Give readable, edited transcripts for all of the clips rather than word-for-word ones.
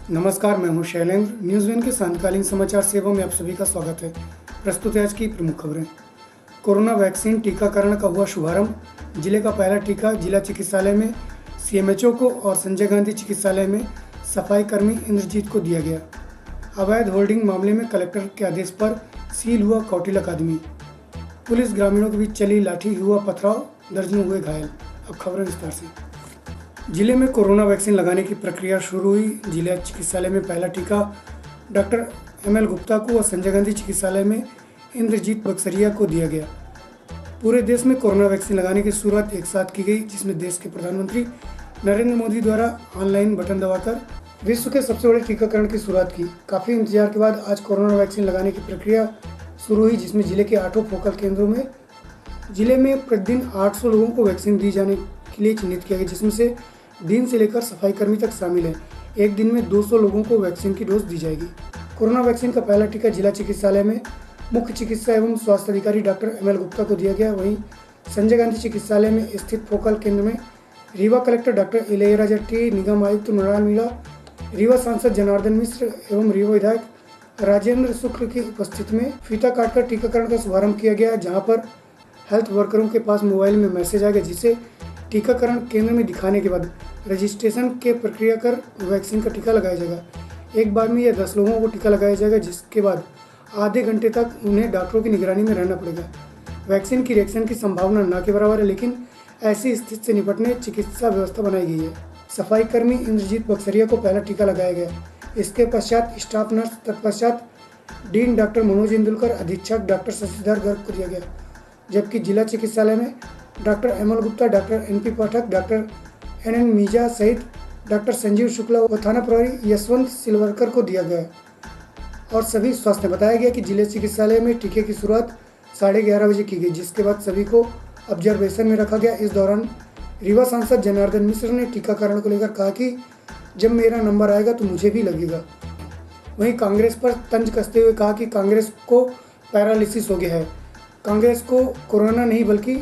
नमस्कार, मैं हूं शैलेंद्र। न्यूज़ वन के सायंकालीन समाचार सेवा में आप सभी का स्वागत है। प्रस्तुत है आज की प्रमुख खबरें। कोरोना वैक्सीन टीकाकरण का हुआ शुभारंभ। जिले का पहला टीका जिला चिकित्सालय में सीएमएचओ को और संजय गांधी चिकित्सालय में सफाई कर्मी इंद्रजीत को दिया गया। अवैध होल्डिंग मामले में कलेक्टर के आदेश पर सील हुआ कौटिल अकादमी। पुलिस ग्रामीणों के बीच चली लाठी, हुआ पथराव, दर्जनों हुए घायल। अब खबरें विस्तार से। जिले में कोरोना वैक्सीन लगाने की प्रक्रिया शुरू हुई। जिला चिकित्सालय में पहला टीका डॉक्टर एमएल गुप्ता को और संजय गांधी चिकित्सालय में इंद्रजीत बक्सरिया को दिया गया। पूरे देश में कोरोना वैक्सीन लगाने की शुरुआत एक साथ की गई, जिसमें देश के प्रधानमंत्री नरेंद्र मोदी द्वारा ऑनलाइन बटन दबाकर विश्व के सबसे बड़े टीकाकरण की शुरुआत की। काफ़ी इंतजार के बाद आज कोरोना वैक्सीन लगाने की प्रक्रिया शुरू हुई, जिसमें जिले के 8 फोकल केंद्रों में जिले में प्रतिदिन 800 लोगों को वैक्सीन दी जाने के लिए चिन्हित किया गया, जिसमें से डीन से लेकर सफाई कर्मी तक शामिल है। एक दिन में 200 लोगों को वैक्सीन की डोज दी जाएगी। कोरोना वैक्सीन का पहला टीका जिला चिकित्सालय में मुख्य चिकित्सा एवं स्वास्थ्य अधिकारी डॉक्टर एमएल गुप्ता को दिया गया। वहीं संजय गांधी चिकित्सालय में स्थित फोकल केंद्र में Rewa collector doctor Ilaiyaraja T, निगम आयुक्त मृणाल मीणा, रीवा सांसद जनार्दन मिश्र एवं रीवा विधायक राजेंद्र शुक्ल की उपस्थिति में फीता काटकर टीकाकरण का शुभारंभ किया गया, जहां पर हेल्थ वर्करों के पास मोबाइल में मैसेज आएगा, जिसे टीकाकरण केंद्र में दिखाने के बाद रजिस्ट्रेशन के प्रक्रिया कर वैक्सीन का टीका लगाया जाएगा। एक बार में यह 10 लोगों को टीका लगाया जाएगा, जिसके बाद आधे घंटे तक उन्हें डॉक्टरों की निगरानी में रहना पड़ेगा। वैक्सीन की रिएक्शन की संभावना न के बराबर है, लेकिन ऐसी स्थिति से निपटने चिकित्सा व्यवस्था बनाई गई है। सफाई कर्मी इंद्रजीत बक्सरिया को पहला टीका लगाया गया। इसके पश्चात स्टाफ नर्स, तत्पश्चात डीन डॉक्टर मनोज इंदुलकर, अधीक्षक डॉक्टर शशिधर गर्ग को दिया गया, जबकि जिला चिकित्सालय में doctor ML Gupta, doctor NP Pathak, doctor NN Meeja सहित डॉक्टर संजीव शुक्ला व थाना प्रभारी यशवंत सिलवरकर को दिया गया। और सभी स्वास्थ्य बताया गया कि जिले चिकित्सालय में टीके की शुरुआत 11:30 बजे की गई, जिसके बाद सभी को ऑब्जर्वेशन में रखा गया। इस दौरान रीवा सांसद जनार्दन मिश्र ने टीकाकरण को लेकर कहा कि जब मेरा नंबर आएगा तो मुझे भी लगेगा। वहीं कांग्रेस पर तंज कसते हुए कहा कि कांग्रेस को पैरालिसिस हो गया है। कांग्रेस को कोरोना नहीं बल्कि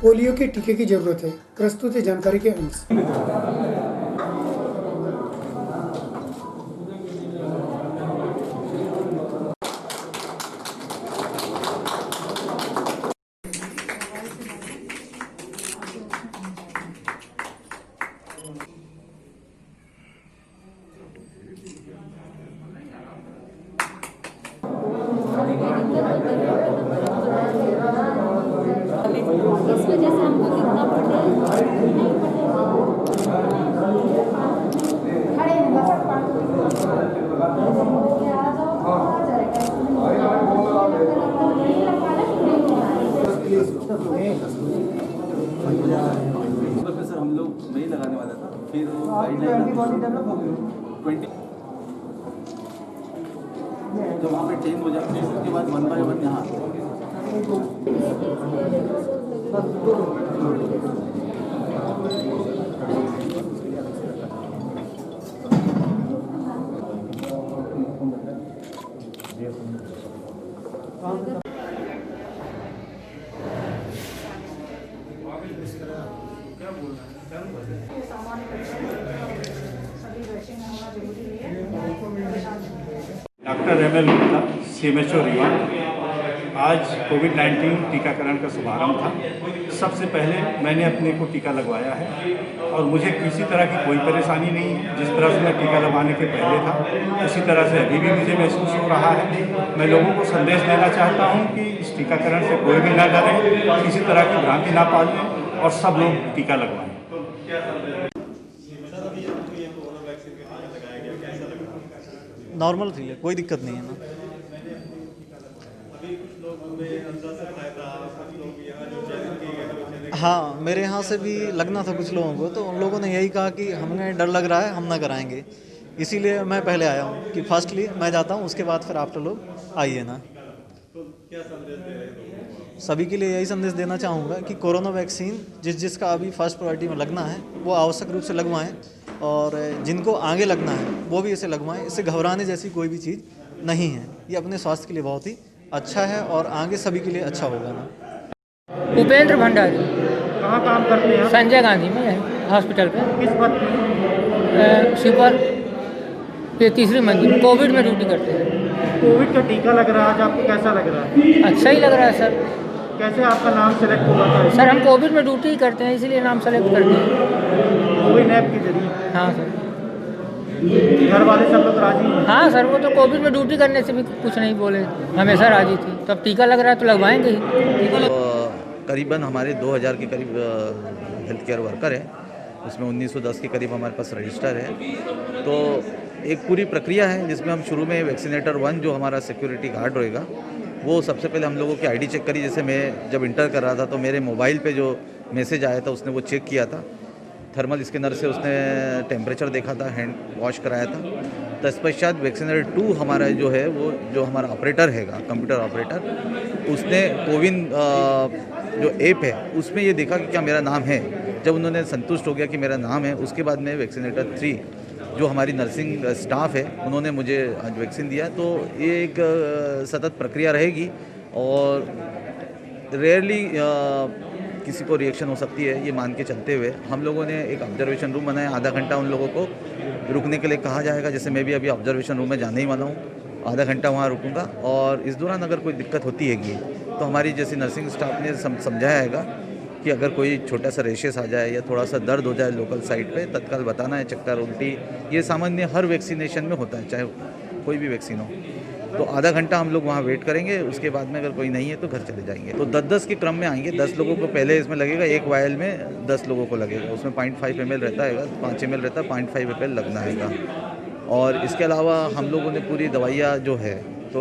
पोलियो के टीके की जरूरत है। प्रस्तुत है जानकारी के अंश। इस वजह से हमको कितना खड़े हैं बस सर हम लोग नहीं लगाने वाला था, फिर गाइडलाइन 20 जब वहाँ पे चेंज हो जाते हैं, उसके बाद 1 बाय 1 यहाँ doctor ML Gupta, CMHO Rewa. आज कोविड-19 टीकाकरण का शुभारंभ था। सबसे पहले मैंने अपने को टीका लगवाया है और मुझे किसी तरह की कोई परेशानी नहीं है। जिस तरह से मैं टीका लगवाने के पहले था, उसी तरह से अभी भी मुझे महसूस हो रहा है। मैं लोगों को संदेश देना चाहता हूं कि इस टीकाकरण से कोई भी ना डरे, किसी तरह की भ्रांति ना पालें और सब लोग टीका लगवाएं। नॉर्मल फील है, कोई दिक्कत नहीं है ना। हाँ, मेरे यहाँ से भी लगना था कुछ लोगों को, तो उन लोगों ने यही कहा कि हमें डर लग रहा है, हम ना कराएंगे। इसीलिए मैं पहले आया हूँ कि फर्स्टली मैं जाता हूँ, उसके बाद फिर आफ्टर लोग आइए ना। सभी के लिए यही संदेश देना चाहूँगा कि कोरोना वैक्सीन जिसका अभी फर्स्ट प्रायोरिटी में लगना है वो आवश्यक रूप से लगवाएं, और जिनको आगे लगना है वो भी इसे लगवाएं। इससे घबराने जैसी कोई भी चीज़ नहीं है। ये अपने स्वास्थ्य के लिए बहुत ही अच्छा है और आगे सभी के लिए अच्छा होगा ना। उपेंद्र भंडारी। कहाँ काम करते हैं? संजय गांधी में हॉस्पिटल पे। किस पद पे? स्वीपर। ये तीसरी मंजिल कोविड में ड्यूटी करते हैं। कोविड का टीका लग रहा है आज, आपको कैसा लग रहा है? अच्छा ही लग रहा है सर। कैसे आपका नाम सेलेक्ट हुआ था? सर हम कोविड में ड्यूटी ही करते हैं, इसीलिए नाम सेलेक्ट कर दिए। कोविड ऐप के जरिए? हाँ सर। घर वाले सब लोग राजी हैं? हाँ सर, वो तो कोविड में ड्यूटी करने से भी कुछ नहीं बोले, हमेशा राजी थी। तो अब टीका लग रहा है तो लगवाएंगे ही। करीबन हमारे 2000 के करीब हेल्थ केयर वर्कर हैं, उसमें 1910 के करीब हमारे पास रजिस्टर है। तो एक पूरी प्रक्रिया है जिसमें हम शुरू में वैक्सीनेटर 1 जो हमारा सिक्योरिटी गार्ड रहेगा, वो सबसे पहले हम लोगों की आईडी चेक करी। जैसे मैं जब इंटर कर रहा था तो मेरे मोबाइल पे जो मैसेज आया था उसने वो चेक किया था, थर्मल स्कैनर से उसने टेम्परेचर देखा था, हैंड वॉश कराया था। तत्पश्चात वैक्सीनेटर 2 हमारा जो है, वो जो हमारा ऑपरेटर हैगा, कंप्यूटर ऑपरेटर, उसने कोविन जो ऐप है उसमें ये देखा कि क्या मेरा नाम है। जब उन्होंने संतुष्ट हो गया कि मेरा नाम है, उसके बाद में वैक्सीनेटर 3 जो हमारी नर्सिंग स्टाफ है उन्होंने मुझे आज वैक्सीन दिया। तो ये एक सतत प्रक्रिया रहेगी और रेयरली किसी को रिएक्शन हो सकती है, ये मान के चलते हुए हम लोगों ने एक ऑब्जर्वेशन रूम बनाया। आधा घंटा उन लोगों को रुकने के लिए कहा जाएगा। जैसे मैं भी अभी ऑब्जर्वेशन रूम में जाने ही वाला हूँ, आधा घंटा वहाँ रुकूंगा और इस दौरान अगर कोई दिक्कत होती हैगी तो हमारी जैसी नर्सिंग स्टाफ ने समझाया हैगा कि अगर कोई छोटा सा रेशेस आ जाए या थोड़ा सा दर्द हो जाए लोकल साइट पे, तत्काल बताना है। चक्कर, उल्टी, ये सामान्य हर वैक्सीनेशन में होता है, चाहे कोई भी वैक्सीन हो। तो आधा घंटा हम लोग वहाँ वेट करेंगे, उसके बाद में अगर कोई नहीं है तो घर चले जाएंगे। तो 10-10 के क्रम में आएंगे। 10 लोगों को पहले इसमें लगेगा, एक वायल में 10 लोगों को लगेगा। उसमें 0.5 ml रहता है, 5 ml रहता है, 0.5 ml लगना है। और इसके अलावा हम लोगों ने पूरी दवाइयाँ जो है तो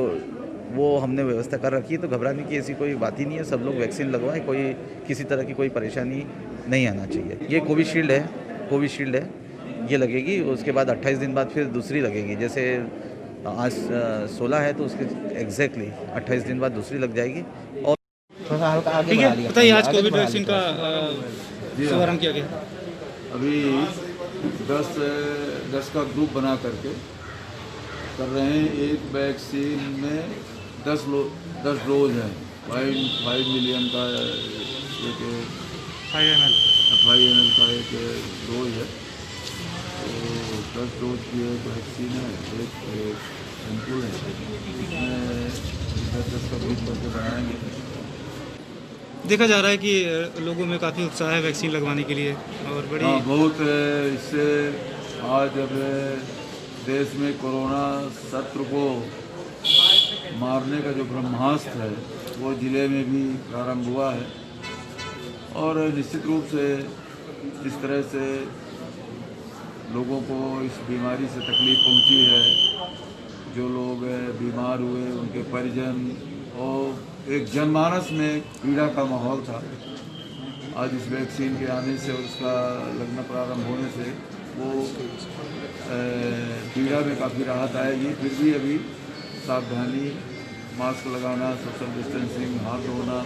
वो हमने व्यवस्था कर रखी है। तो घबराने की ऐसी कोई बात ही नहीं है, सब लोग वैक्सीन लगवाएं, कोई किसी तरह की कोई परेशानी नहीं आना चाहिए। ये कोविशील्ड है, ये लगेगी। उसके बाद 28 दिन बाद फिर दूसरी लगेगी। जैसे आज 16 है तो उसके एग्जैक्टली 28 दिन बाद दूसरी लग जाएगी। और ठीक है, बताइए आज कोविड वैक्सीन का शुभारंभ किया गया। अभी 10 का ग्रुप बना करके कर रहे हैं। एक वैक्सीन में 10 डोज हैं। 5 मिलियन का एक 5 ml का एक डोज है। तो 10 डोज की एक वैक्सीन है, एक एम्पूल है। इसमें 10 का ग्रुप करके बनाएंगे। देखा जा रहा है कि लोगों में काफ़ी उत्साह है वैक्सीन लगवाने के लिए और बड़ी बहुत इससे आज अब देश में कोरोना शत्रु को मारने का जो ब्रह्मास्त्र है वो ज़िले में भी प्रारंभ हुआ है। और निश्चित रूप से जिस तरह से लोगों को इस बीमारी से तकलीफ़ पहुंची है, जो लोग बीमार हुए, उनके परिजन, और एक जनमानस में पीड़ा का माहौल था। आज इस वैक्सीन के आने से और उसका लगना प्रारंभ होने से वो पीड़ा में काफ़ी राहत आएगी। फिर भी अभी सावधानी, मास्क लगाना, सोशल डिस्टेंसिंग, हाथ धोना,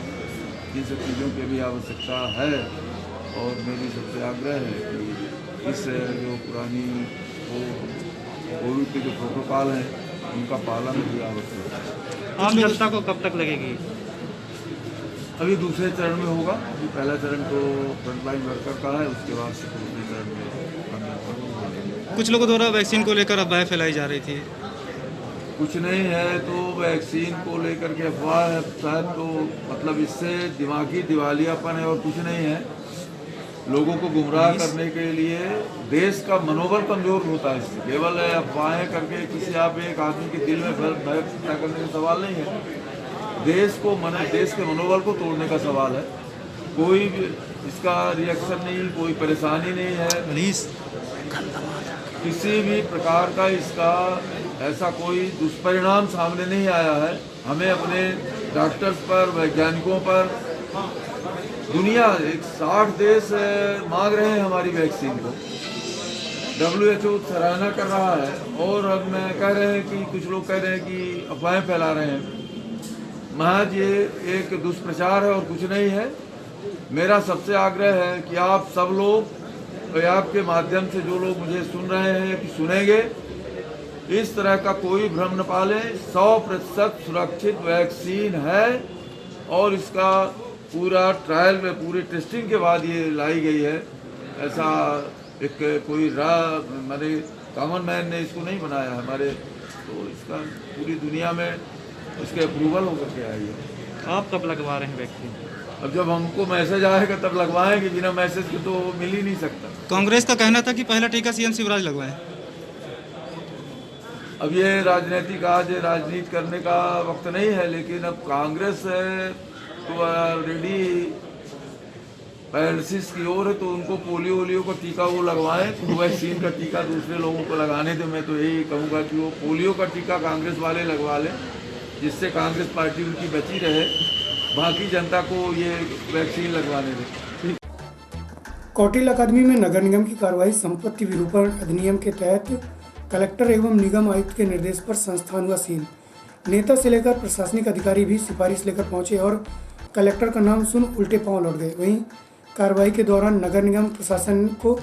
इन सब चीज़ों की भी आवश्यकता है। और मेरी सबसे आग्रह है कि इस जो पुरानी वो कोविड के जो प्रोटोकॉल हैं उनका पालन भी आवश्यक है। आम जनता को कब तक लगेगी? अभी दूसरे चरण में होगा। अभी पहला चरण तो फ्रंटलाइन वर्कर का है, उसके बाद से दूसरे चरण में कुछ लोगों द्वारा वैक्सीन को लेकर अफवाहें फैलाई जा रही थी। कुछ नहीं है तो वैक्सीन को लेकर के अफवाह है शायद, तो मतलब इससे दिमागी दिवालियापन है और कुछ नहीं है। लोगों को गुमराह करने के लिए देश का मनोबल कमज़ोर होता है। इससे केवल अफवाहें करके किसी आप एक आदमी के दिल में भय पैदा करने का सवाल नहीं है। देश के मनोबल को तोड़ने का सवाल है। कोई भी इसका रिएक्शन नहीं, कोई परेशानी नहीं है। किसी भी प्रकार का इसका ऐसा कोई दुष्परिणाम सामने नहीं आया है। हमें अपने डॉक्टर्स पर, वैज्ञानिकों पर, दुनिया 60 देश मांग रहे हैं हमारी वैक्सीन को। WHO सराहना कर रहा है और अब मैं कह रहे हैं कि कुछ लोग कह रहे हैं कि अफवाहें फैला रहे हैं। महज ये एक दुष्प्रचार है और कुछ नहीं है। मेरा सबसे आग्रह है कि आप सब लोग, आपके माध्यम से जो लोग मुझे सुन रहे हैं कि सुनेंगे, इस तरह का कोई भ्रम न पालें। 100% सुरक्षित वैक्सीन है और इसका पूरा ट्रायल में, पूरी टेस्टिंग के बाद ये लाई गई है। ऐसा एक कोई माने कॉमन मैन ने इसको नहीं बनाया हमारे, तो इसका पूरी दुनिया में इसके अप्रूवल होकर के आई है। आप कब लगवा रहे हैं वैक्सीन? अब जब हमको मैसेज आएगा तब लगवाएंगे, बिना मैसेज के तो मिल ही नहीं सकता। कांग्रेस का कहना था कि पहला टीका सीएम शिवराज लगवाएं। अब ये राजनीतिक आज राजनीति करने का वक्त नहीं है, लेकिन अब कांग्रेस है तो ऑलरेडी पैरालिसिस की ओर है, तो उनको पोलियो का टीका वो लगवाएं। कोवैक्सीन का टीका दूसरे लोगों को लगाने दे। मैं तो यही कहूँगा कि वो पोलियो का टीका कांग्रेस वाले लगवा लें, जिससे कांग्रेस पार्टी उनकी बची रहे, बाकी जनता को ये वैक्सीन लगवाने दें। कौटिल्य अकादमी में नगर निगम की कार्रवाई संपत्ति विरूपण अधिनियम के तहत कलेक्टर एवं निगम आयुक्त के निर्देश पर संस्थान हुआ सील। नेता से लेकर प्रशासनिक अधिकारी भी सिफारिश लेकर पहुंचे और कलेक्टर का नाम सुन उल्टे पांव लौट गए। वहीं कार्रवाई के दौरान नगर निगम प्रशासन को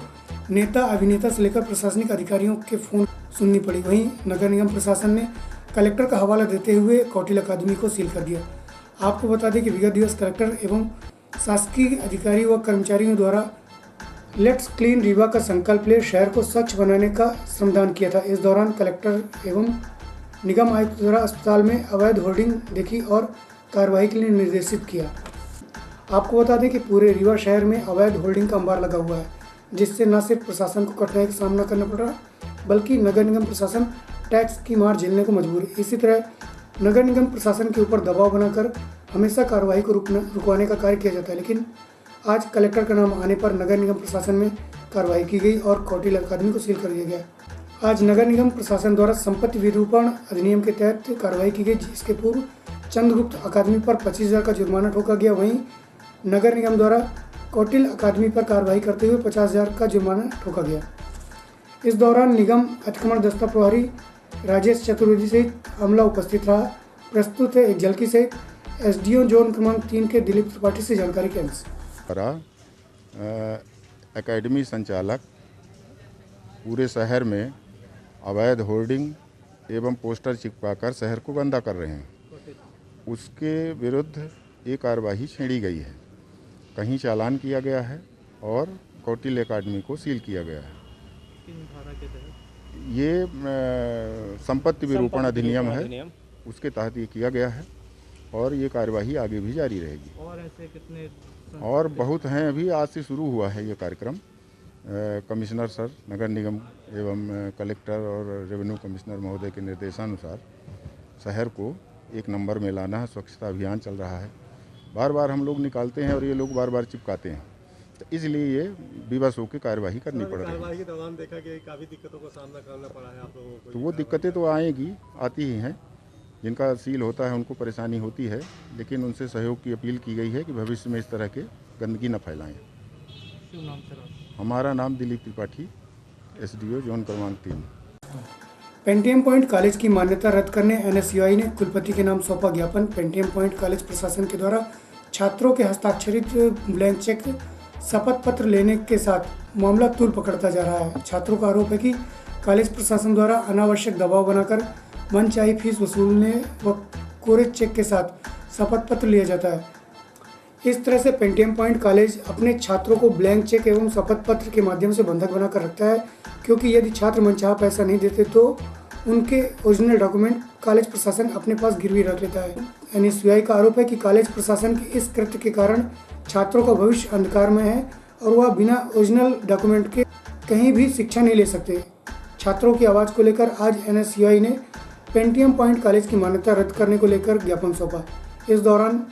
नेता अभिनेता से लेकर प्रशासनिक अधिकारियों के फोन सुननी पड़ी। वहीं नगर निगम प्रशासन ने कलेक्टर का हवाला देते हुए कौटिल्य अकादमी को सील कर दिया। आपको बता दें कि विगत दिवस कलेक्टर एवं शासकीय अधिकारी व कर्मचारियों द्वारा लेट्स क्लीन रीवा का संकल्प ले शहर को स्वच्छ बनाने का श्रमदान किया था। इस दौरान कलेक्टर एवं निगम आयुक्त द्वारा अस्पताल में अवैध होर्डिंग देखी और कार्रवाई के लिए निर्देशित किया। आपको बता दें कि पूरे रीवा शहर में अवैध होर्डिंग का अंबार लगा हुआ है, जिससे न सिर्फ प्रशासन को कठिनाई का सामना करना पड़ रहा, बल्कि नगर निगम प्रशासन टैक्स की मार झेलने को मजबूर है। इसी तरह नगर निगम प्रशासन के ऊपर दबाव बनाकर हमेशा कार्रवाई को रुकवाने का कार्य किया जाता है, लेकिन आज कलेक्टर का नाम आने पर नगर निगम प्रशासन में कार्रवाई की गई और कौटिल्य अकादमी को सील कर दिया गया। आज नगर निगम प्रशासन द्वारा संपत्ति विरूपण अधिनियम के तहत कार्रवाई की गई, जिसके पूर्व चंद्रगुप्त अकादमी पर 25,000 का जुर्माना ठोका गया। वहीं नगर निगम द्वारा कौटिल्य अकादमी पर कार्रवाई करते हुए 50,000 का जुर्माना ठोका गया। इस दौरान निगम अतिक्रमण दस्ता प्रभारी राजेश चतुर्वेदी सहित अमला उपस्थित रहा। प्रस्तुत है एक झलकी से एसडीओ जोन क्रमांक 3 के दिलीप त्रिपाठी से जानकारी के अंश। एकेडमी संचालक पूरे शहर में अवैध होर्डिंग एवं पोस्टर चिपकाकर शहर को गंदा कर रहे हैं, उसके विरुद्ध ये कार्रवाई छेड़ी गई है। कहीं चालान किया गया है और कौटिल्य अकादमी को सील किया गया है। ये संपत्ति विरूपण अधिनियम है, उसके तहत ये किया गया है और ये कार्यवाही आगे भी जारी रहेगी। और ऐसे कितने और बहुत हैं, अभी आज से शुरू हुआ है ये कार्यक्रम। कमिश्नर सर, नगर निगम एवं कलेक्टर और रेवेन्यू कमिश्नर महोदय के निर्देशानुसार शहर को एक नंबर में लाना है। स्वच्छता अभियान चल रहा है, बार बार हम लोग निकालते हैं और ये लोग बार बार चिपकाते हैं, तो इसलिए ये विवश होकर कार्यवाही करनी पड़ रही है। कार्रवाई के दौरान देखा कि काफ़ी दिक्कतों का सामना करना पड़ा है आप लोगों को। तो वो दिक्कतें तो आएगी, आती ही हैं। जिनका सील होता है उनको परेशानी होती है, लेकिन उनसे सहयोग की अपील की गई है कि भविष्य में इस तरह के गंदगी न फैलाएं। हमारा नाम दिलीप त्रिपाठी, एसडीओ जोन क्रमांक 3। पेंटियम पॉइंट कॉलेज की मान्यता रद्द करने एनएसयूआई ने कुलपति के नाम सौंपा ज्ञापन। पेंटियम पॉइंट कॉलेज प्रशासन के द्वारा छात्रों के हस्ताक्षरित ब्लैंक चेक शपथ पत्र लेने के साथ मामला तूल पकड़ता जा रहा है। छात्रों का आरोप है कि कॉलेज प्रशासन द्वारा अनावश्यक दबाव बनाकर मनचाही फीस वसूलने व कोरे चेक के साथ शपथ पत्र लिया जाता है। इस तरह से पेंटियम पॉइंट कॉलेज अपने छात्रों को ब्लैंक चेक एवं शपथ पत्र के माध्यम से बंधक बनाकर रखता है, क्योंकि यदि छात्र मनचाहा पैसा नहीं देते तो उनके ओरिजिनल डॉक्यूमेंट कॉलेज प्रशासन अपने पास गिरवी रख लेता है। एनएसयूआई का आरोप है कि कॉलेज प्रशासन के इस कृत्य के कारण छात्रों का भविष्य अंधकार में है और वह बिना ओरिजिनल डॉक्यूमेंट के कहीं भी शिक्षा नहीं ले सकते। छात्रों की आवाज़ को लेकर आज एनएसयूआई ने पेंटियम पॉइंट कॉलेज की मान्यता रद्द करने को लेकर ज्ञापन सौंपा। इस दौरान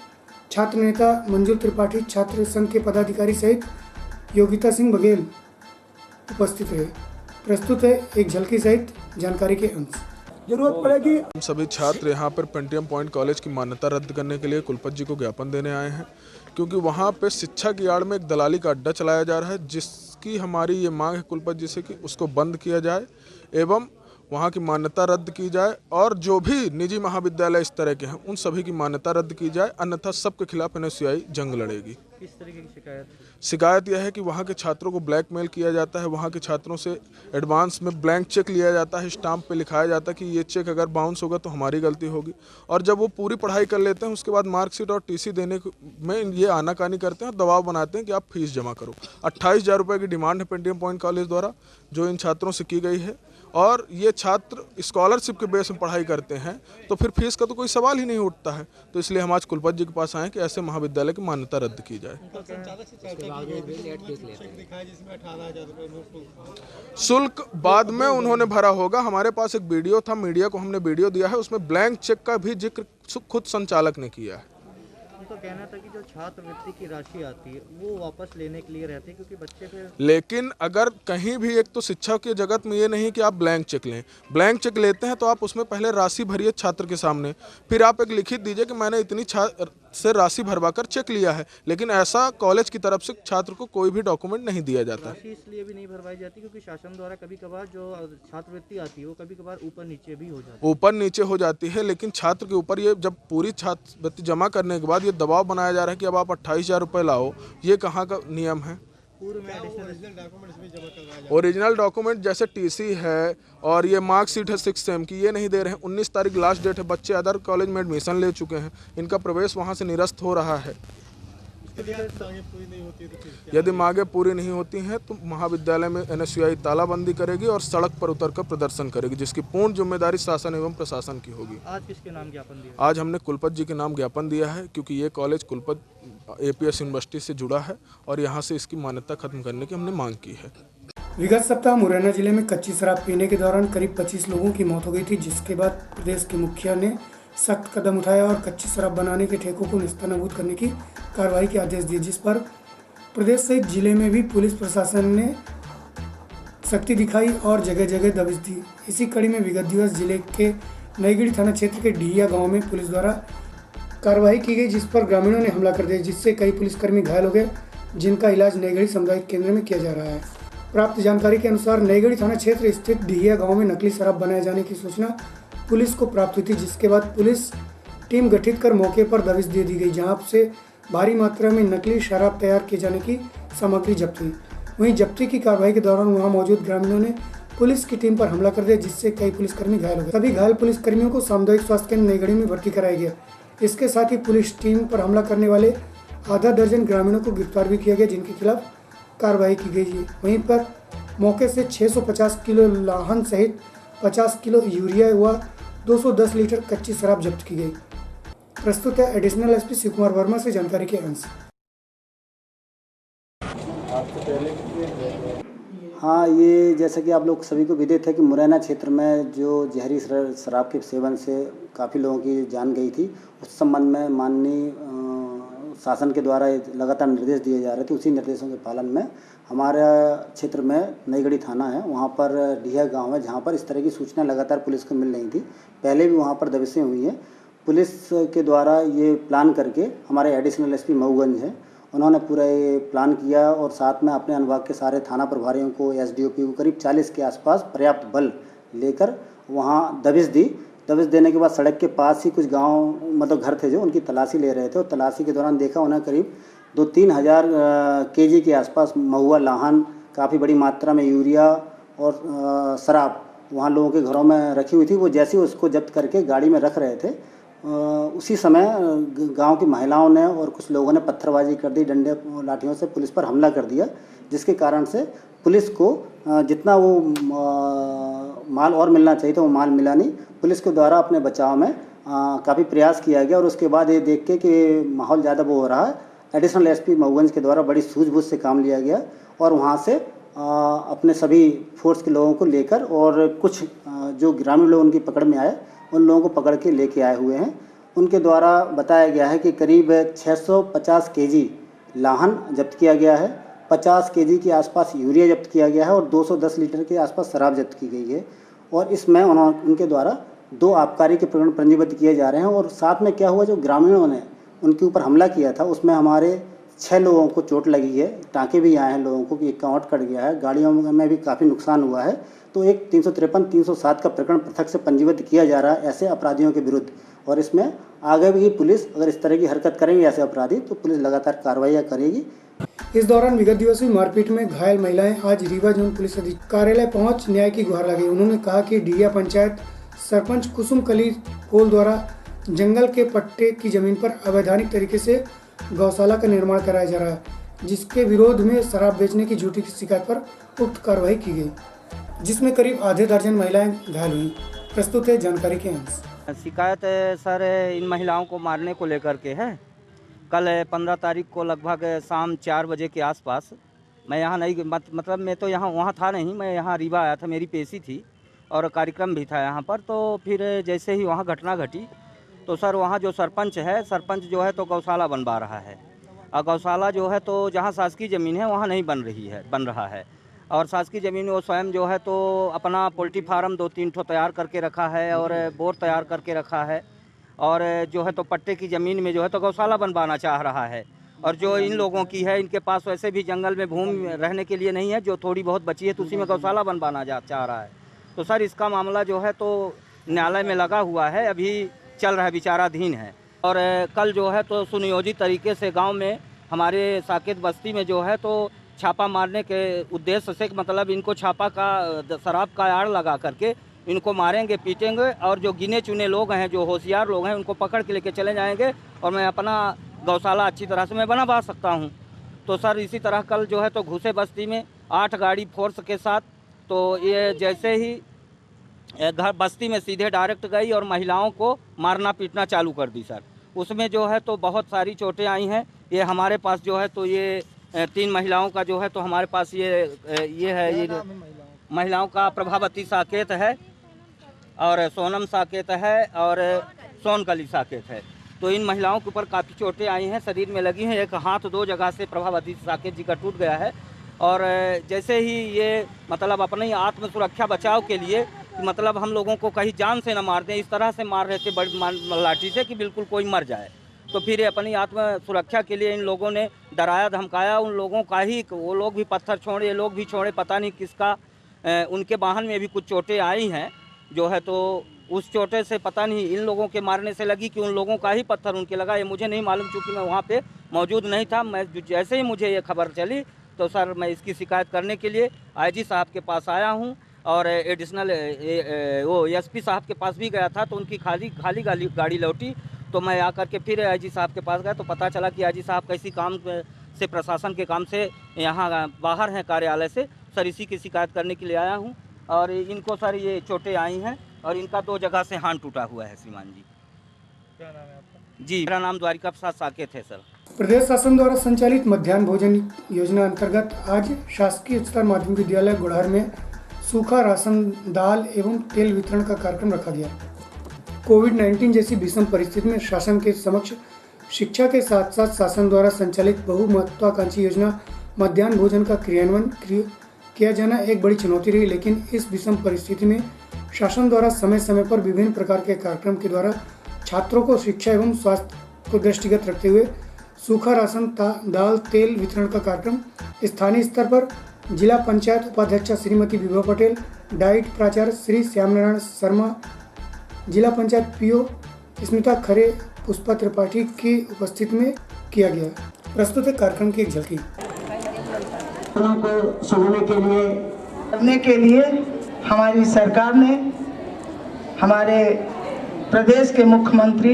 छात्र नेता मंजू त्रिपाठी, छात्र संघ के पदाधिकारी सहित योगिता सिंह बघेल उपस्थित रहे। प्रस्तुत है एक झलकी सहित जानकारी के अंश। जरूरत पड़ेगी। हम सभी छात्र यहाँ पर पेंटियम पॉइंट कॉलेज की मान्यता रद्द करने के लिए कुलपति जी को ज्ञापन देने आए हैं, क्योंकि वहाँ पे शिक्षा की आड़ में एक दलाली का अड्डा चलाया जा रहा है, जिसकी हमारी ये मांग है कुलपति जी से कि उसको बंद किया जाए एवं वहाँ की मान्यता रद्द की जाए और जो भी निजी महाविद्यालय इस तरह के हैं उन सभी की मान्यता रद्द की जाए, अन्यथा सबके खिलाफ एनएसयूआई जंग लड़ेगी। किस तरीके की शिकायत? शिकायत यह है कि वहाँ के छात्रों को ब्लैकमेल किया जाता है, वहाँ के छात्रों से एडवांस में ब्लैंक चेक लिया जाता है, स्टाम्प पे लिखाया जाता है कि ये चेक अगर बाउंस होगा तो हमारी गलती होगी, और जब वो पूरी पढ़ाई कर लेते हैं उसके बाद मार्कशीट और टीसी देने में ये आनाकानी करते हैं और दबाव बनाते हैं कि आप फीस जमा करो। 28,000 रुपये की डिमांड है पेंटियम पॉइंट कॉलेज द्वारा जो इन छात्रों से की गई है, और ये छात्र स्कॉलरशिप के बेस में पढ़ाई करते हैं तो फिर फीस का तो कोई सवाल ही नहीं उठता है। तो इसलिए हम आज कुलपति जी के पास आए कि ऐसे महाविद्यालय की मान्यता रद्द की जाए। शुल्क बाद में उन्होंने भरा होगा। हमारे पास एक वीडियो था, मीडिया को हमने वीडियो दिया है, उसमें ब्लैंक चेक का भी जिक्र खुद संचालक ने किया है। उनका कहना था कि जो छात्रवृत्ति की राशि आती है वो वापस लेने के लिए रहती है, क्योंकि बच्चे फिर। लेकिन अगर कहीं भी, एक तो शिक्षा के जगत में ये नहीं कि आप ब्लैंक चेक लें, ब्लैंक चेक लेते हैं तो आप उसमें पहले राशि भरिए छात्र के सामने, फिर आप एक लिखित दीजिए कि मैंने इतनी से राशि भरवाकर चेक लिया है। लेकिन ऐसा कॉलेज की तरफ से छात्र को कोई भी डॉक्यूमेंट नहीं दिया जाता। राशि इसलिए भी नहीं भरवाई जाती क्योंकि शासन द्वारा कभी कभार जो छात्रवृत्ति आती है वो कभी कभार ऊपर नीचे भी हो जाती है। ऊपर नीचे हो जाती है, लेकिन छात्र के ऊपर ये जब पूरी छात्रवृत्ति जमा करने के बाद ये दबाव बनाया जा रहा है कि अब आप 28,000 रुपये लाओ, ये कहाँ का नियम है? ओरिजिनल डॉक्यूमेंट जैसे टीसी है और ये मार्कशीट है 6 सेम की, ये नहीं दे रहे हैं। 19 तारीख लास्ट डेट है, बच्चे अदर कॉलेज में एडमिशन ले चुके हैं, इनका प्रवेश वहाँ से निरस्त हो रहा है। यदि मांगे पूरी नहीं होती हैं तो महाविद्यालय में NSUI तालाबंदी करेगी और सड़क पर उतरकर प्रदर्शन करेगी, जिसकी पूर्ण जिम्मेदारी शासन एवं प्रशासन की होगी। आज किसके नाम ज्ञापन दिया? आज हमने कुलपति जी के नाम ज्ञापन दिया है, क्योंकि ये कॉलेज कुलपति APS यूनिवर्सिटी से जुड़ा है और यहाँ से इसकी मान्यता खत्म करने की हमने मांग की है। विगत सप्ताह मुरैना जिले में कच्ची शराब पीने के दौरान करीब 25 लोगों की मौत हो गई थी, जिसके बाद प्रदेश के मुखिया ने सख्त कदम उठाया और कच्ची शराब बनाने के ठेकों को नेस्तनाबूद करने की कार्रवाई के आदेश दिए, जिस पर प्रदेश सहित जिले में भी पुलिस प्रशासन ने सख्ती दिखाई और जगह जगह दबिश दी। इसी कड़ी में विगत दिवस जिले के नईगढ़ी थाना क्षेत्र के ढिया गांव में पुलिस द्वारा कार्रवाई की गई, जिस पर ग्रामीणों ने हमला कर दिया, जिससे कई पुलिसकर्मी घायल हो गए, जिनका इलाज नईगढ़ी सामुदायिक केंद्र में किया जा रहा है। प्राप्त जानकारी के अनुसार नईगढ़ी थाना क्षेत्र स्थित ढिया गाँव में नकली शराब बनाए जाने की सूचना पुलिस को प्राप्त हुई थी, जिसके बाद पुलिस टीम गठित कर मौके पर दबिश दे दी गई, जहां से भारी मात्रा में नकली शराब तैयार किए जाने की सामग्री जब्त हुई। वहीं जब्ती की कार्रवाई के दौरान वहां मौजूद ग्रामीणों ने पुलिस की टीम पर हमला कर दिया, जिससे कई पुलिसकर्मी घायल हो गए। सभी घायल पुलिसकर्मियों को सामुदायिक स्वास्थ्य केंद्र नईगढ़ी में भर्ती कराया गया। इसके साथ ही पुलिस टीम पर हमला करने वाले आधा दर्जन ग्रामीणों को गिरफ्तार भी किया गया, जिनके खिलाफ कार्रवाई की गई है। वहीं पर मौके से 650 किलो लाहन सहित 50 किलो यूरिया व 210 लीटर कच्ची शराब जब्त की गई। प्रस्तुत है एडिशनल SP शिव कुमार वर्मा से जानकारी के अंश। हाँ, ये जैसा कि आप लोग सभी को विदित है कि मुरैना क्षेत्र में जो जहरी शराब के सेवन से काफ़ी लोगों की जान गई थी, उस संबंध में माननीय शासन के द्वारा लगातार निर्देश दिए जा रहे थे। उसी निर्देशों के पालन में हमारे क्षेत्र में नईगढ़ी थाना है, वहाँ पर ढिया गांव है, जहाँ पर इस तरह की सूचना लगातार पुलिस को मिल रही थी। पहले भी वहाँ पर दबिशें हुई हैं। पुलिस के द्वारा ये प्लान करके हमारे एडिशनल SP मऊगंज है, उन्होंने पूरा ये प्लान किया और साथ में अपने अनुभाग के सारे थाना प्रभारियों को, SDOP को करीब 40 के आसपास पर्याप्त बल लेकर वहाँ दबिश दी। दबिश देने के बाद सड़क के पास ही कुछ गांव मतलब घर थे जो उनकी तलाशी ले रहे थे, और तलाशी के दौरान देखा उन्हें करीब 2-3 हज़ार kg के आसपास महुआ लाहन, काफ़ी बड़ी मात्रा में यूरिया और शराब वहाँ लोगों के घरों में रखी हुई थी। वो जैसे ही उसको जब्त करके गाड़ी में रख रहे थे, उसी समय गांव की महिलाओं ने और कुछ लोगों ने पत्थरबाजी कर दी, डंडे लाठियों से पुलिस पर हमला कर दिया, जिसके कारण से पुलिस को जितना वो माल और मिलना चाहिए था वो माल मिला नहीं। पुलिस के द्वारा अपने बचाव में काफ़ी प्रयास किया गया और उसके बाद ये देख के कि माहौल ज़्यादा वो हो रहा है, एडिशनल SP मऊगंज के द्वारा बड़ी सूझबूझ से काम लिया गया और वहाँ से अपने सभी फोर्स के लोगों को लेकर और कुछ जो ग्रामीण लोग उनकी पकड़ में आए, उन लोगों को पकड़ के लेके आए हुए हैं। उनके द्वारा बताया गया है कि करीब 650 kg लाहन जब्त किया गया है, 50 kg के आसपास यूरिया जब्त किया गया है और 210 लीटर के आसपास शराब जब्त की गई है। और इसमें उनके द्वारा 2 आबकारी के प्रकरण पंजीबद्ध किए जा रहे हैं। और साथ में क्या हुआ, जो ग्रामीणों ने उनके ऊपर हमला किया था उसमें हमारे 6 लोगों को चोट लगी है, टाँके भी आए हैं लोगों को, एक कांवट कट गया है, गाड़ियों में भी काफ़ी नुकसान हुआ है। तो एक 353-307 का प्रकरण पृथक से पंजीबद्ध किया जा रहा है ऐसे अपराधियों के विरुद्ध। और इसमें आगे भी पुलिस अगर इस तरह की हरकत करेंगे ऐसे अपराधी, तो पुलिस लगातार कार्रवाई करेगी। इस दौरान विगत दिवस हुई मारपीट में घायल महिलाएं आज रीवा जोन पुलिस अधीक्षक कार्यालय पहुंच न्याय की गुहार लगी। उन्होंने कहा कि ढिया पंचायत सरपंच कुसुम कली कोल द्वारा जंगल के पट्टे की जमीन पर अवैधानिक तरीके से गौशाला का निर्माण कराया जा रहा है, जिसके विरोध में शराब बेचने की झूठी शिकायत पर उक्त कार्रवाई की गई। जिसमें करीब आधे दर्जन महिलाएं घायल हुई। प्रस्तुत है जानकारी के अंश। शिकायत सर इन महिलाओं को मारने को लेकर के है। कल 15 तारीख को लगभग शाम 4 बजे के आसपास मैं यहाँ नहीं मतलब मैं तो यहाँ वहाँ था नहीं, मैं यहाँ रीवा आया था, मेरी पेशी थी और कार्यक्रम भी था यहाँ पर। तो फिर जैसे ही वहाँ घटना घटी तो सर वहाँ जो सरपंच है, सरपंच जो है तो गौशाला बनवा रहा है और गौशाला जो है तो जहाँ शासकीय ज़मीन है वहाँ नहीं बन रहा है। और शासकीय ज़मीन वो स्वयं जो है तो अपना पोल्ट्री फार्म 2-3 ठो तैयार करके रखा है और बोर तैयार करके रखा है और जो है तो पट्टे की ज़मीन में जो है तो गौशाला बनवाना चाह रहा है। और जो इन लोगों की है, इनके पास वैसे भी जंगल में भूमि रहने के लिए नहीं है, जो थोड़ी बहुत बची है तो उसी में गौशाला बनवाना चाह रहा है। तो सर इसका मामला जो है तो न्यायालय में लगा हुआ है, अभी चल रहा है, विचाराधीन है। और कल जो है तो सुनियोजित तरीके से गांव में हमारे साकेत बस्ती में जो है तो छापा मारने के उद्देश्य से, मतलब इनको छापा का शराब का आड़ लगा करके इनको मारेंगे, पीटेंगे और जो गिने चुने लोग हैं, जो होशियार लोग हैं, उनको पकड़ के लेके चले जाएंगे और मैं अपना गौशाला अच्छी तरह से मैं बनवा सकता हूं। तो सर इसी तरह कल जो है तो घुसे बस्ती में 8 गाड़ी फोर्स के साथ। तो ये जैसे ही घर बस्ती में सीधे डायरेक्ट गई और महिलाओं को मारना पीटना चालू कर दी सर। उसमें जो है तो बहुत सारी चोटें आई हैं। ये हमारे पास जो है तो ये 3 महिलाओं का जो है तो हमारे पास ये है, ये महिलाओं का प्रभावती साकेत है और सोनम साकेत है और सोनकली साकेत है। तो इन महिलाओं के ऊपर काफ़ी चोटें आई हैं, शरीर में लगी हैं। एक हाथ 2 जगह से प्रभावती साकेत जी का टूट गया है। और जैसे ही ये मतलब अपनी आत्म सुरक्षा बचाव के लिए, मतलब हम लोगों को कहीं जान से न मार दें, इस तरह से मार रहे थे बड़ी लाठी से कि बिल्कुल कोई मर जाए। तो फिर अपनी आत्म सुरक्षा के लिए इन लोगों ने डराया धमकाया उन लोगों का ही, वो लोग भी पत्थर छोड़े, ये लोग भी छोड़े, पता नहीं किसका उनके वाहन में भी कुछ चोटें आई हैं जो है तो उस चोटे से पता नहीं इन लोगों के मारने से लगी कि उन लोगों का ही पत्थर उनके लगा, ये मुझे नहीं मालूम, चूँकि मैं वहाँ पे मौजूद नहीं था। मैं जैसे ही मुझे ये खबर चली तो सर मैं इसकी शिकायत करने के लिए आईजी साहब के पास आया हूँ और एडिशनल वो एसपी साहब के पास भी गया था। तो उनकी खाली गाड़ी लौटी तो मैं आकर के फिर आईजी साहब के पास गया तो पता चला कि आईजी साहब किसी काम से, प्रशासन के काम से यहाँ बाहर हैं कार्यालय से। सर इसी की शिकायत करने के लिए आया हूँ और इनको सर ये चोटें आई हैं और इनका 2 जगह से हाथ टूटा हुआ है। श्रीमान जी, क्या नाम है आपका? जी, मेरा नाम द्वारिका प्रसाद साकेत है सर। प्रदेश शासन द्वारा संचालित मध्याह्न भोजन योजना अंतर्गत आज शासकीय उच्चतर माध्यमिक विद्यालय गुड़हर में सूखा राशन, दाल एवं तेल वितरण का कार्यक्रम रखा गया। कोविड-19 जैसी भीषण परिस्थिति में शासन के समक्ष शिक्षा के साथ साथ शासन द्वारा संचालित बहुमहत्वाकांक्षी योजना मध्याह्न भोजन का क्रियान्वयन किया जाना एक बड़ी चुनौती रही। लेकिन इस विषम परिस्थिति में शासन द्वारा समय समय पर विभिन्न प्रकार के कार्यक्रम के द्वारा छात्रों को शिक्षा एवं स्वास्थ्य को दृष्टिगत रखते हुए सूखा राशन, दाल, तेल वितरण का कार्यक्रम स्थानीय स्तर पर जिला पंचायत उपाध्यक्षा श्रीमती विभा पटेल, डाइट प्राचार्य श्री श्यामनारायण शर्मा, जिला पंचायत पीओ स्मिता खरे, पुष्पा त्रिपाठी की उपस्थिति में किया गया। प्रस्तुत है कार्यक्रम की एक झलकी। को सुनने करने के लिए हमारी सरकार ने, हमारे प्रदेश के मुख्यमंत्री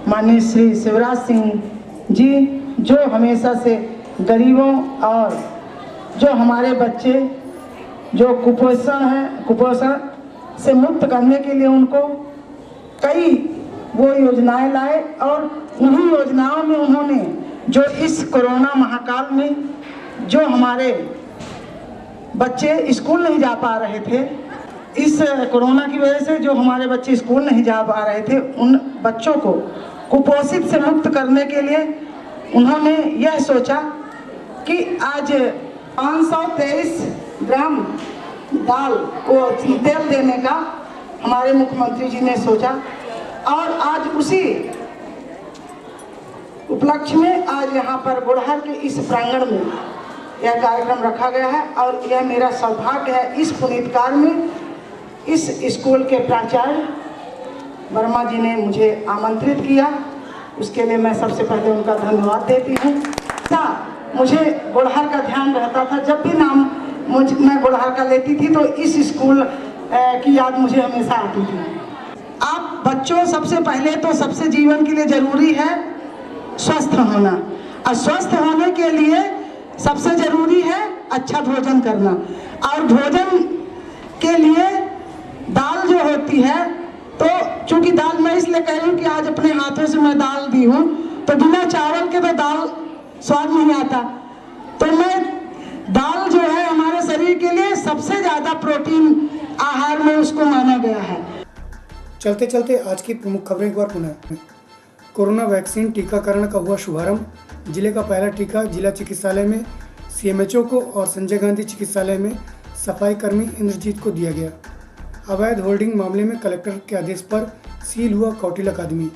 माननीय श्री शिवराज सिंह जी, जो हमेशा से गरीबों और जो हमारे बच्चे जो कुपोषण से मुक्त करने के लिए उनको कई वो योजनाएं लाए और उन्हीं योजनाओं में उन्होंने जो इस कोरोना महाकाल में जो हमारे बच्चे स्कूल नहीं जा पा रहे थे, इस कोरोना की वजह से जो हमारे बच्चे स्कूल नहीं जा पा रहे थे, उन बच्चों को कुपोषित से मुक्त करने के लिए उन्होंने यह सोचा कि आज 523 ग्राम दाल को तेल देने का हमारे मुख्यमंत्री जी ने सोचा और आज उसी उपलक्ष्य में आज यहाँ पर गुड़हर के इस प्रांगण में यह कार्यक्रम रखा गया है। और यह मेरा सौभाग्य है इस पुनीत काल में इस स्कूल के प्राचार्य वर्मा जी ने मुझे आमंत्रित किया, उसके लिए मैं सबसे पहले उनका धन्यवाद देती हूँ। मुझे गुड़हर का ध्यान रहता था, जब भी नाम मैं गुड़हर का लेती थी तो इस स्कूल की याद मुझे हमेशा आती थी। आप बच्चों, सबसे पहले तो सबसे जीवन के लिए जरूरी है स्वस्थ होना, और स्वस्थ होने के लिए सबसे जरूरी है अच्छा भोजन करना। और भोजन के लिए दाल जो होती है, तो चूंकि दाल मैं इसलिए कह रही हूँ कि आज अपने हाथों से मैं दाल दी हूँ, तो बिना चावल के तो दाल स्वाद नहीं आता। तो मैं दाल जो है हमारे शरीर के लिए सबसे ज़्यादा प्रोटीन आहार में उसको माना गया है। चलते चलते आज की प्रमुख खबरें एक बार पुनः। कोरोना वैक्सीन टीकाकरण का हुआ शुभारंभ। जिले का पहला टीका जिला चिकित्सालय में सीएमएचओ को और संजय गांधी चिकित्सालय में सफाई कर्मी इंद्रजीत को दिया गया। अवैध होल्डिंग मामले में कलेक्टर के आदेश पर सील हुआ कौटिल अकादमी।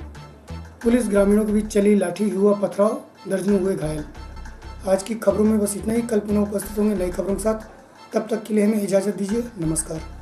पुलिस ग्रामीणों के बीच चली लाठी, हुआ पथराव, दर्जनों हुए घायल। आज की खबरों में बस इतना ही। कल पुनः उपस्थित होंगे नई खबरों के साथ। तब तक के लिए हमें इजाज़त दीजिए। नमस्कार।